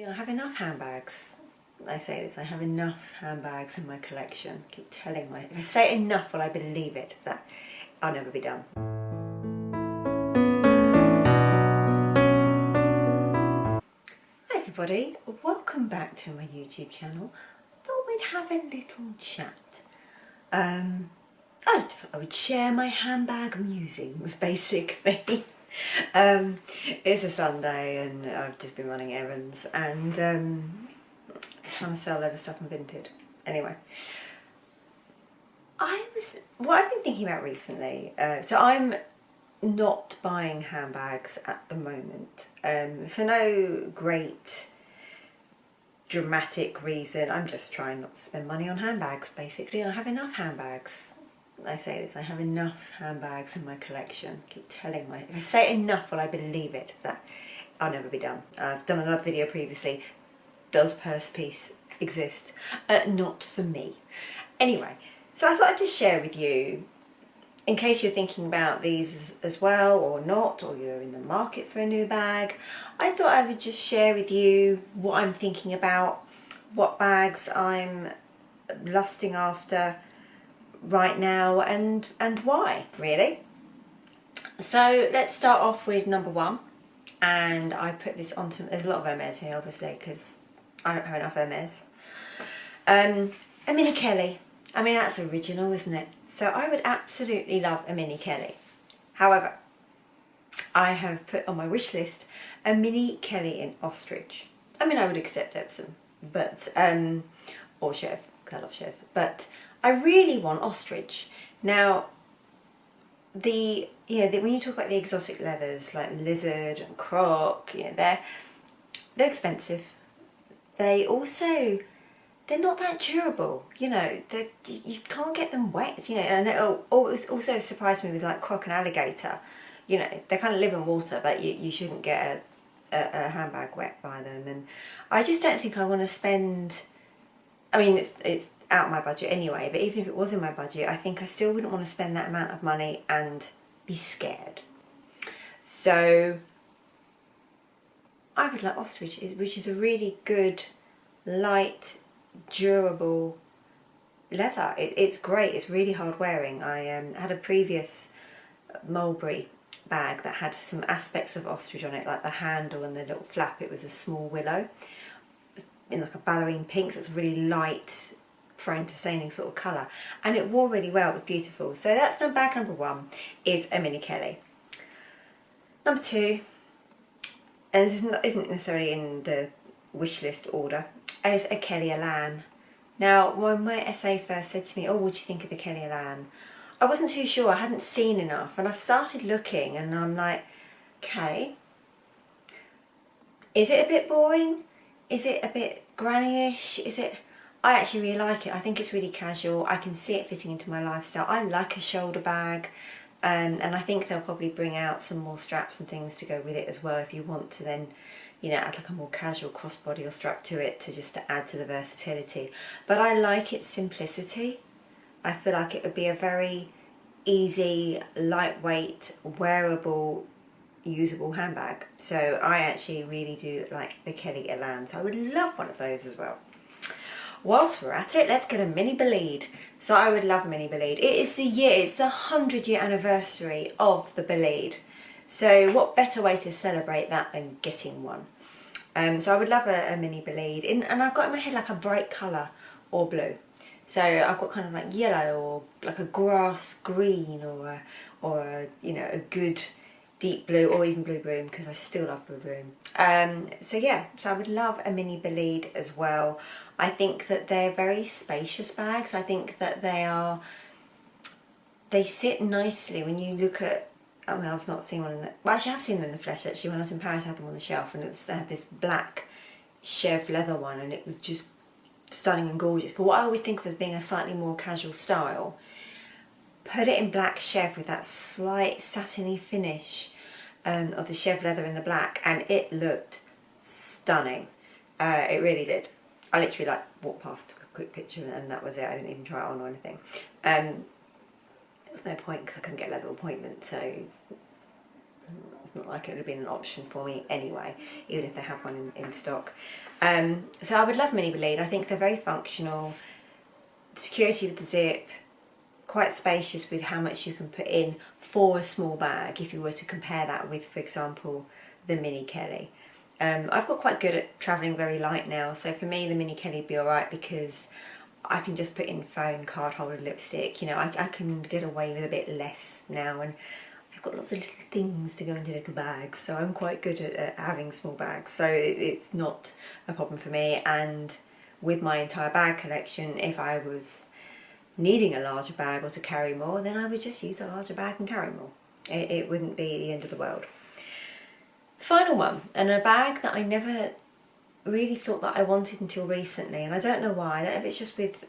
I have enough handbags. I say this, I have enough handbags in my collection. I keep telling myself, if I say enough, will I believe it, that I'll never be done. Hi everybody, welcome back to my YouTube channel. Thought we'd have a little chat. I just thought I would share my handbag musings, basically. It's a Sunday and I've just been running errands and trying to sell a load of stuff on Vinted. Anyway, what I've been thinking about recently, so I'm not buying handbags at the moment for no great dramatic reason. I'm just trying not to spend money on handbags, basically. I have enough handbags. I say this, I have enough handbags in my collection. I keep telling myself, if I say enough, will I believe it, that I'll never be done. I've done another video previously, does purse piece exist? Not for me. Anyway, so I thought I'd just share with you, in case you're thinking about these as well or not, or you're in the market for a new bag, I thought I would just share with you what I'm thinking about, what bags I'm lusting after right now and why, really. So let's start off with number one, and I put this onto, there's a lot of Hermes here obviously because I don't have enough Hermes. A mini Kelly. I mean, that's original, isn't it? So I would absolutely love a mini Kelly. However, I have put on my wish list a mini Kelly in ostrich. I mean, I would accept Epsom, but or Chev, because I love Chev, but I really want ostrich. Now, when you talk about the exotic leathers like lizard and croc, they're expensive. They're not that durable. You can't get them wet. And it also surprised me with like croc and alligator. They kind of live in water, but you shouldn't get a handbag wet by them. And I just don't think I want to spend. I mean, it's out my budget anyway, but even if it was in my budget, I think I still wouldn't want to spend that amount of money and be scared. So I would like ostrich, which is a really good, light, durable leather. It's great. It's really hard wearing. I had a previous Mulberry bag that had some aspects of ostrich on it, like the handle and the little flap. It was a small willow in like a ballerine pink, so it's really light, prone to staining sort of colour, and it wore really well. It was beautiful. So that's bag number one, is a mini Kelly. Number two, and this isn't necessarily in the wish list order, is a Kelly ELAN. Now, when my SA first said to me, oh, what do you think of the Kelly ELAN? I wasn't too sure. I hadn't seen enough, and I've started looking and I'm like, okay, is it a bit boring? Is it a bit granny-ish? I actually really like it. I think it's really casual. I can see it fitting into my lifestyle. I like a shoulder bag, and I think they'll probably bring out some more straps and things to go with it as well if you want to then, add like a more casual crossbody or strap to it to add to the versatility. But I like its simplicity. I feel like it would be a very easy, lightweight, wearable, usable handbag. So I actually really do like the Kelly ELAN. So I would love one of those as well. Whilst we're at it, let's get a mini BOLIDE. So I would love a mini BOLIDE. It's the 100-year anniversary of the BOLIDE. So what better way to celebrate that than getting one? So I would love a mini BOLIDE. And I've got in my head like a bright colour or blue. So I've got kind of like yellow or like a grass green or a good deep blue, or even blue broom, because I still love blue broom. So I would love a mini BOLIDE as well. I think that they're very spacious bags. I think that they sit nicely when you look at, I mean, I've not seen one well, actually I have seen them in the flesh actually. When I was in Paris I had them on the shelf, and they had this black Chev leather one, and it was just stunning and gorgeous. For what I always think of as being a slightly more casual style, put it in black Chev with that slight satiny finish of the Chev leather in the black, and it looked stunning. It really did. I literally walked past, took a quick picture, and that was it. I didn't even try it on or anything. There was no point because I couldn't get a leather appointment, so it's not like it would have been an option for me anyway, even if they have one in stock. So I would love mini BOLIDE. I think they're very functional, security with the zip, quite spacious with how much you can put in for a small bag if you were to compare that with, for example, the mini Kelly. I've got quite good at travelling very light now, so for me the mini Kelly would be alright because I can just put in phone, card holder, lipstick, you know, I can get away with a bit less now, and I've got lots of little things to go into little bags, so I'm quite good at having small bags, so it's not a problem for me. And with my entire bag collection, if I was needing a larger bag or to carry more, then I would just use a larger bag and carry more. It wouldn't be the end of the world. The final one, and a bag that I never really thought that I wanted until recently, and I don't know why. I don't know if it's just with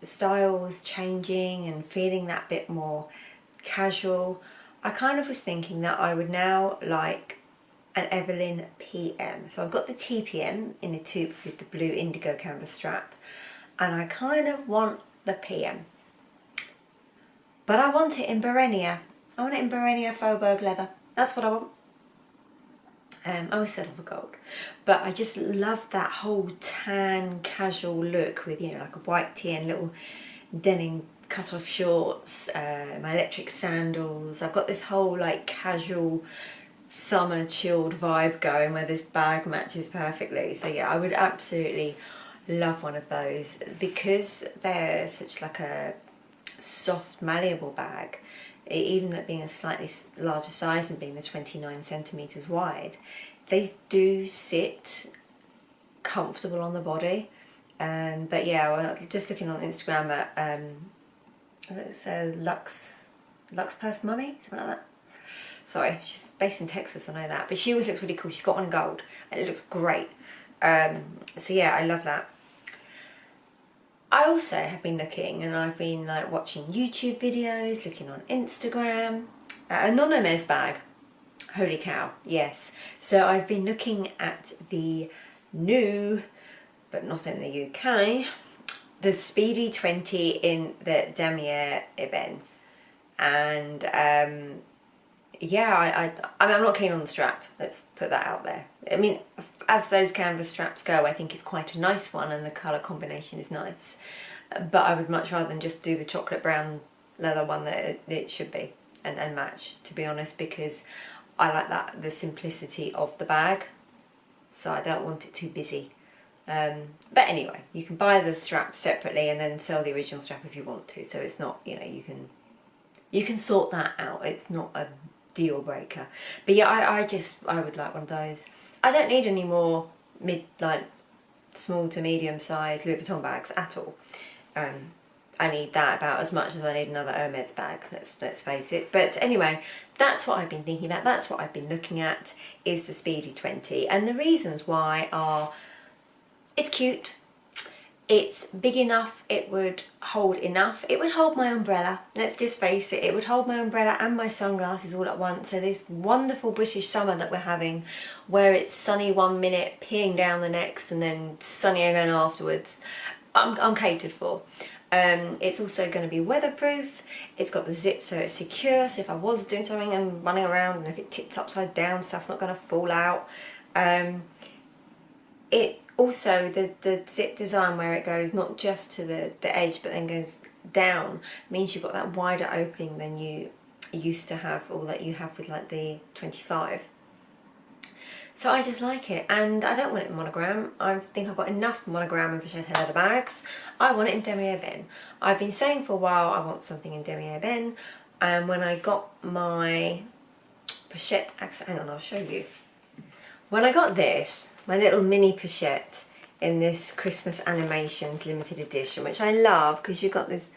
styles changing and feeling that bit more casual. I kind of was thinking that I would now like an Evelyn PM. So I've got the TPM in a tube with the blue indigo canvas strap, and I kind of want the PM. But I want it in Barenia. I want it in Barenia Faubourg leather. That's what I want. I always settle for gold, but I just love that whole tan casual look with, you know, like a white tee and little denim cut-off shorts, my electric sandals. I've got this whole like casual summer chilled vibe going where this bag matches perfectly. So yeah, I would absolutely love one of those because they're such like a soft malleable bag. Even that being a slightly larger size and being the 29 centimetres wide, they do sit comfortable on the body. But yeah, well, just looking on Instagram at it's Lux Purse Mummy, something like that. Sorry, she's based in Texas, I know that, but she always looks really cool. She's got one in gold and it looks great. So yeah, I love that. I also have been looking, and I've been like watching YouTube videos, looking on Instagram, a non-Hermes bag. Holy cow, yes. So I've been looking at the new, but not in the UK, the Speedy 20 in the DEMELLIER Evelyne. And yeah, I mean, I'm not keen on the strap, let's put that out there. I mean, as those canvas straps go, I think it's quite a nice one and the colour combination is nice. But I would much rather than just do the chocolate brown leather one that it should be and match, to be honest, because I like that, the simplicity of the bag. So I don't want it too busy. But anyway, you can buy the strap separately and then sell the original strap if you want to. So it's not, you know, you can sort that out. It's not a deal breaker. But yeah, I would like one of those. I don't need any more small to medium size Louis Vuitton bags at all. I need that about as much as I need another Hermes bag, let's face it. But anyway, that's what I've been thinking about, that's what I've been looking at, is the Speedy 20. And the reasons why are, it's cute, it's big enough, it would hold enough, it would hold my umbrella, let's just face it, it would hold my umbrella and my sunglasses all at once. So this wonderful British summer that we're having, where it's sunny one minute, peeing down the next, and then sunny again afterwards, I'm catered for. It's also going to be weatherproof, it's got the zip so it's secure, so if I was doing something and running around and if it tipped upside down, stuff's not going to fall out. It also, the zip design where it goes not just to the edge but then goes down, means you've got that wider opening than you used to have, or that you have with like the 25. So I just like it, and I don't want it in monogram. I think I've got enough monogram and Vachetta leather bags. I want it in DEMELLIER Evelyne. I've been saying for a while I want something in DEMELLIER Evelyne, and when I got my pochette accent, hang on, I'll show you. When I got this, my little mini pochette in this Christmas Animations limited edition, which I love because you've got this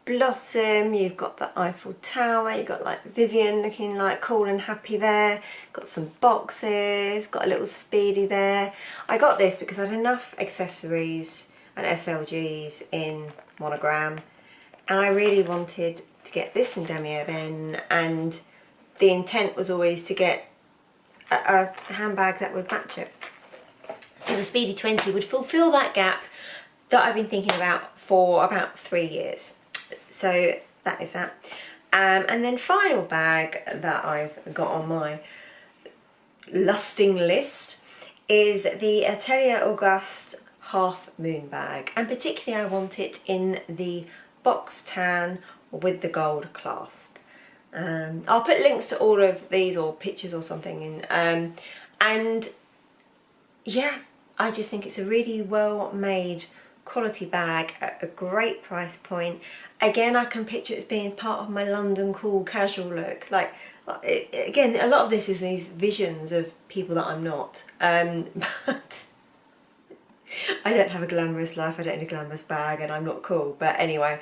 blossom, you've got the Eiffel Tower, you've got like Vivian looking like cool and happy there, got some boxes, got a little Speedy there. I got this because I had enough accessories and SLGs in monogram, and I really wanted to get this in DEMELLIER Evelyne, and the intent was always to get a handbag that would match it. So the Speedy 20 would fulfill that gap that I've been thinking about for about 3 years. So that is that. And then final bag that I've got on my lusting list is the Atelier Auguste Half Moon bag, and particularly I want it in the box tan with the gold clasp. I'll put links to all of these or pictures or something in, and yeah, I just think it's a really well made quality bag at a great price point. Again, I can picture it as being part of my London cool casual look. Like, again, a lot of this is these visions of people that I'm not, but I don't have a glamorous life, I don't need a glamorous bag, and I'm not cool. But anyway,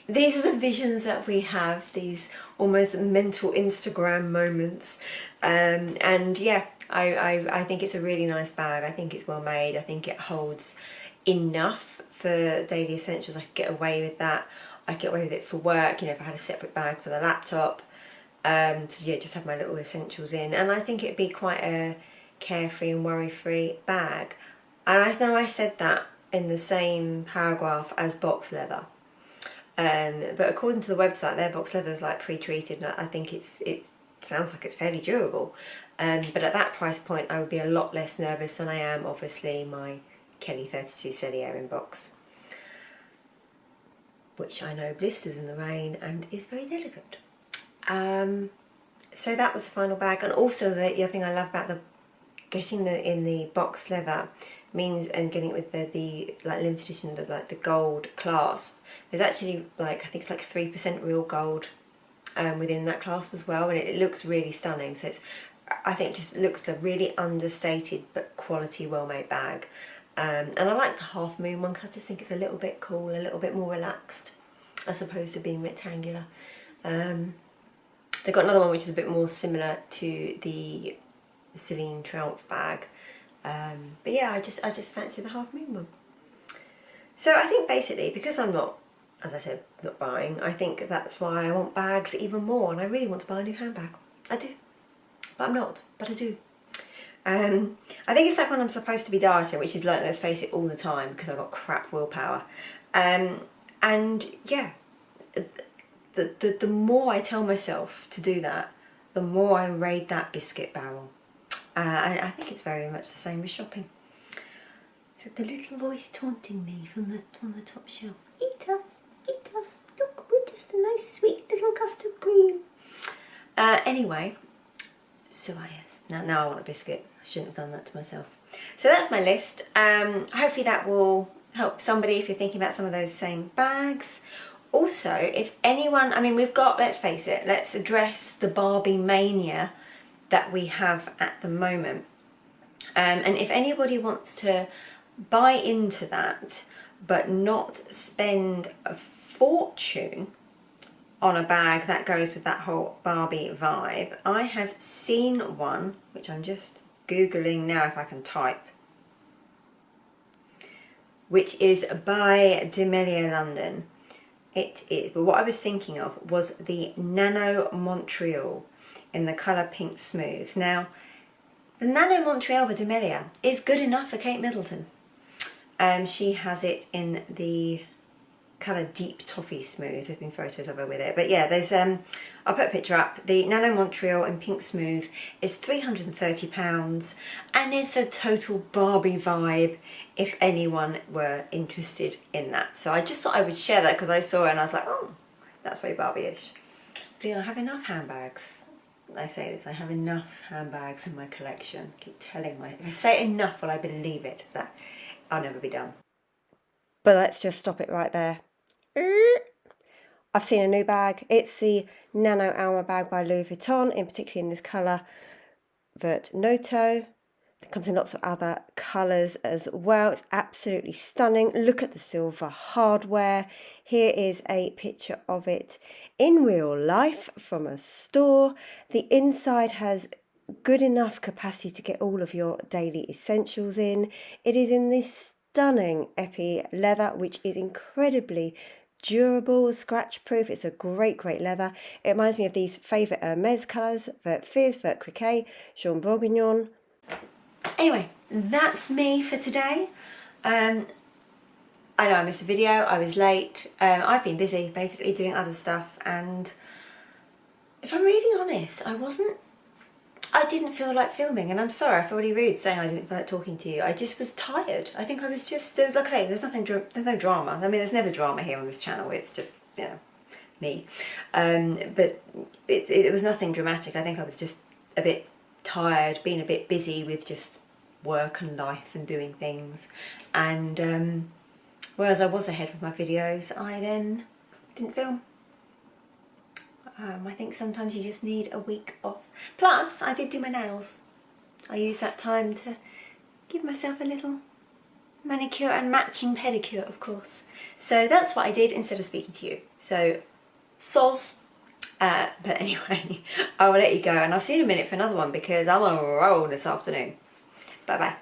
these are the visions that we have, these almost mental Instagram moments, and yeah, I think it's a really nice bag. I think it's well made. I think it holds enough for daily essentials. I could get away with that. I could get away with it for work, you know, if I had a separate bag for the laptop, to yeah, just have my little essentials in. And I think it'd be quite a carefree and worry-free bag. And I know I said that in the same paragraph as box leather, but according to the website, their box leather is like pre-treated, and I think it sounds like it's fairly durable. But at that price point, I would be a lot less nervous than I am, obviously, my Kelly 32 Cellier in box, which I know blisters in the rain and is very delicate. So that was the final bag. And also the other thing I love about getting in the box leather means, and getting it with the like limited edition, the gold clasp. There's actually, like, I think it's like 3% real gold within that clasp as well, and it looks really stunning. So I think it just looks a really understated but quality, well-made bag. And I like the half moon one because I just think it's a little bit cool, a little bit more relaxed, as opposed to being rectangular. They've got another one which is a bit more similar to the Celine Triumph bag. But yeah, I just fancy the half moon one. So I think basically, because I'm not, as I said, not buying, I think that's why I want bags even more, and I really want to buy a new handbag. I do. But I'm not, but I do. I think it's like when I'm supposed to be dieting, which is like, let's face it, all the time, because I've got crap willpower. And yeah, the more I tell myself to do that, the more I raid that biscuit barrel. And I think it's very much the same with shopping. It's like the little voice taunting me from the top shelf. Eat us, look, we're just a nice sweet little custard cream. Anyway, so yes, now I want a biscuit. I shouldn't have done that to myself. So that's my list. Hopefully that will help somebody if you're thinking about some of those same bags. Also, if anyone, I mean, we've got, let's face it, let's address the Barbie mania that we have at the moment. And if anybody wants to buy into that, but not spend a fortune on a bag that goes with that whole Barbie vibe, I have seen one, which I'm just Googling now if I can type, which is by DEMELLIER London. It is, but what I was thinking of was the Nano Montreal in the colour Pink Smooth. Now, the Nano Montreal by DEMELLIER is good enough for Kate Middleton. She has it in the colour Deep Toffee Smooth. There's been photos of her with it. But yeah, there's I'll put a picture up. The Nano Montreal in Pink Smooth is £330 and it's a total Barbie vibe if anyone were interested in that. So I just thought I would share that because I saw it and I was like, oh, that's very Barbie-ish. But I have enough handbags. I say this, I have enough handbags in my collection. I keep telling myself, if I say it enough, will I believe it, that I'll never be done. But let's just stop it right there. I've seen a new bag. It's the NANO ALMA bag by Louis Vuitton, in particular in this colour Vert Noto. It comes in lots of other colours as well. It's absolutely stunning. Look at the silver hardware. Here is a picture of it in real life from a store. The inside has good enough capacity to get all of your daily essentials in. It is in this stunning epi leather, which is incredibly durable, scratch proof. It's a great leather. It reminds me of these favourite Hermes colours, Vert Fizz, Vert Criquet, Jean Bourguignon. Anyway, that's me for today. I know I missed a video, I was late. I've been busy basically doing other stuff, and if I'm really honest, I wasn't I didn't feel like filming, and I'm sorry, I feel really rude saying I didn't feel like talking to you. I just was tired. I think I was just, like I say, there's no drama. I mean, there's never drama here on this channel. It's just, you know, me. But it was nothing dramatic. I think I was just a bit tired, being a bit busy with just work and life and doing things. And whereas I was ahead with my videos, I then didn't film. I think sometimes you just need a week off. Plus, I did do my nails. I used that time to give myself a little manicure and matching pedicure, of course. So that's what I did instead of speaking to you. So, soz. But anyway, I will let you go, and I'll see you in a minute for another one because I'm on a roll this afternoon. Bye bye.